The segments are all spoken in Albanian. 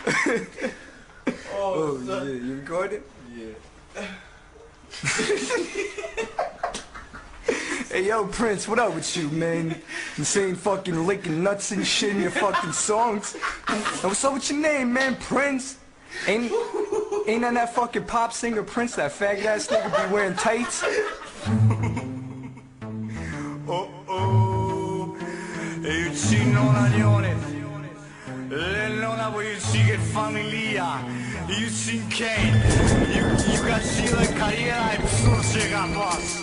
Oh yeah, you recording? Yeah. Hey yo, Prince, what up with you, man? You saying fucking licking nuts and shit in your fucking songs? Now what's up with your name, man? Prince? Ain't none that fucking pop singer Prince, that faggot ass nigga be wearing tights? E ju qi nona njonit Le nona po ju qi ket familia Ju qi n'kejt Ju ka qi dhe karjera e pësur që ka pas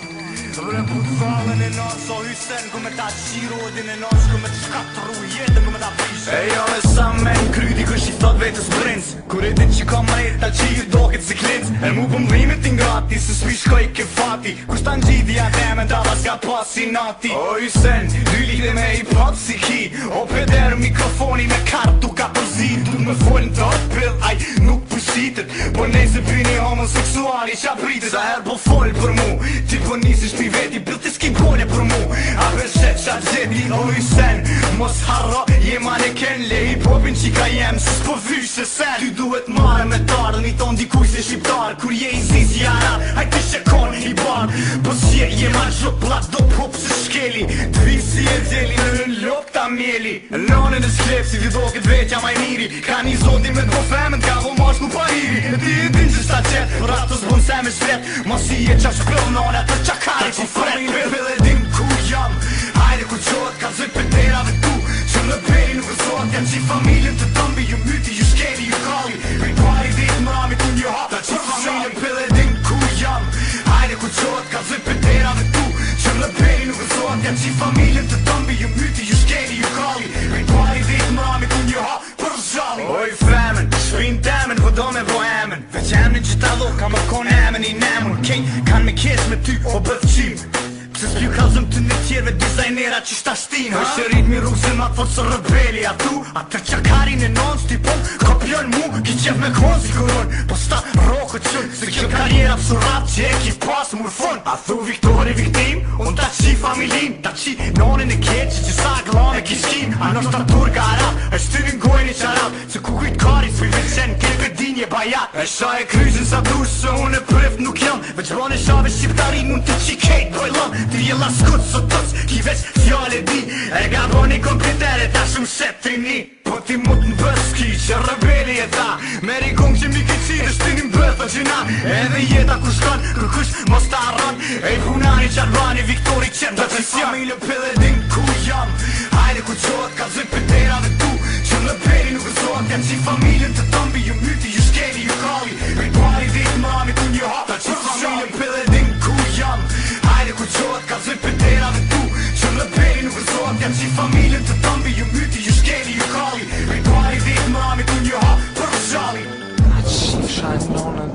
Reputfallën e nos o hysen Ku me ta qi rodin e nos Ku me të shkatru jetën ku me ta prish E jo dhe sa men kryti kush i thot vetës princ Kur e din që ka mrejt ta qi ju doket si klinc E mu pëmdhimit t'ingrati Se s'pi shkoj ke fati Kush ta n'gjidhja temen ta vas ka pas si nati O hysen, dy lidhe me i pop si ki O peder mikrofoni me kartu ka përzit Du me folën të pill, aj nuk përshitet Po nejse pini homoseksuali qa pritet Sa her po fol për mu Ti po nisish pi veti, bil ti s'ki gole për mu A përshet qa gjeti o hysen Mos harro, je maneken le hip-hopin qika jem Se s'po vysh se sen Ty duhet mare me tarë Një ton dikuj se shqiptar Kur je i zi si arat Haj ti shekon i bar Po s'je je ma gjop plat do pop se shkeli Dvi si e djeli në lop ta mjeli Nonën e s'klep si vido këtë vetja maj miri Ka një zondi me dvo femën Ka vo mosh ku pahiri E ti e din që shta qet Për ato s'bun se me shlet Mos i e qa shpëll nona Të qakari që fret Për e din ku jam Hajde ku qot ka zëj për terave tu Që në peri nuk e thot Jam qi familjen të tëmbi Ju myti, ju shkeli, ju kalli Rituari dit mrami ku një hap Ta qi familjen për e din ku jam Hajde ku qot ka zëj për terave tu Që në peri nuk e thot Jam qi familjen të tëmbi Ju myti, ju shkeli, ju kalli Rituari dit mrami ku një hap Për zhalli Oj femen, shpin temen Po do me vo emen Veq emnin që ta dho Ka më kon emen i nemun Kej kan me kes me ty o bëthqim Se s'pju kalzëm të një tjerve dizajnera që shta shtin është ritmi rrugëse ma të fort së rebeli A tu, a të qakarin e non s'tipon Kopion mu, ki qef me kon si kuron Po sta roko qën Se kjo karjera pësu rap që e ki pas murfon A thu Viktori viktim, unë ta qi familin Ta qi nonin e keq që sa glon e kishkin A nështë ta turka rap, është ty n'gojnë i qarap Se ku kujt kari s'pi veqen, ke për dinje bajat E sha e kryzin sa dush se unë e prift nuk jam Veç bon e shave shqiptarin unë të qi kejt bojlom Ti je laskut sot tëc, ki veç fjale di E ga boni kompitere, ta shumë shet trini Po ti mut në bëski, që rebeli e ta Meri kong që mi këqi, është ti një mbëthë gjina Edhe jeta ku shkon, kërkush mos ta arron E i punani qarbani, Viktori qenë të të sja Familje pëlle din ku jam Hajde ku qot, ka zëj për terave tu Që në peri nuk e thot, jam qi familjen të tëmbi Ju myti, ju shkeli, ju kalli Rituari dit mami ku një hap Ta qi familje pëlle din ku jam Hajde ku qot, ka zëj për terave tu Që në peri nuk e thot, jam qi familjen të tëmbi Ju myti, ju shkeli, ju kalli Rituari dit mami ku një hap për zhalli A qifsha nonën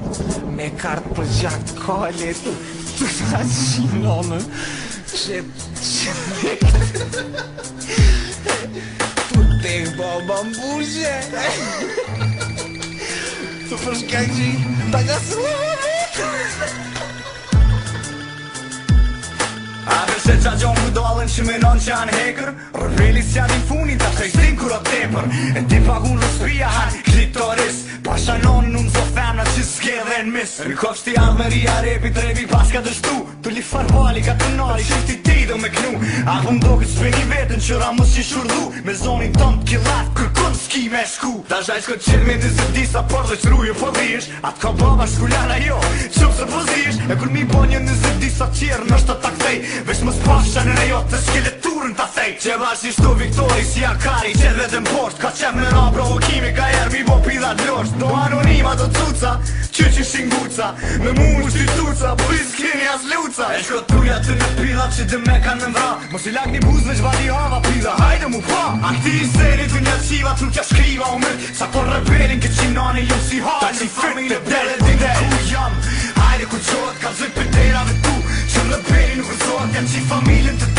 me kartë për gjakt kallit A qi nonën që Tu tek baba mbushe Tu përshka që ta ka A përse qa gjonë budallën që menon që janë hekër Rebeli s'ja din funin ta shajstin kur o tepër E ti pagun rëspia han klitoris Pashanon unë zo femna që s'kedhen mis Në kopsh t'i armeria repit repi pas ka dështu Tu li farvali ka të nari shifti ti do me knu A vëm do këtë s'peni vetën që ramus që shurdu Me zonin tëm t'killat kërkun s'ki me shku Ta zhaj s'ko qenë me dizë disa por dhe qruje po dhish Atë ka baba shkullana jo qëpë se po zish E kur mi bo një nëzë disa qerë nështë të takthej Vesh më s'pasha në rejot të skeleturën të thej Që bashkë ishtu Viktori si akari që vetëm posht Ka qep me ra provokimi ka jer mi bo pida dlosht Do anonima do cuca, që shinguca Me mu më shtytuca, po i s'kini as luca E shko tuja të në pida që dë me kanë me mvra Mos i lak një buz veç vali hava pida, hajde mu pa A këti i seri të një qiva të nuk ja shkriva u mërë Sa po rebelin këtë qinani jom si hajnë Ta që fit të dele dine ku jam Hajde ku qot ka zëj për terave tu Që në peri nuk e thot jam qi familjen të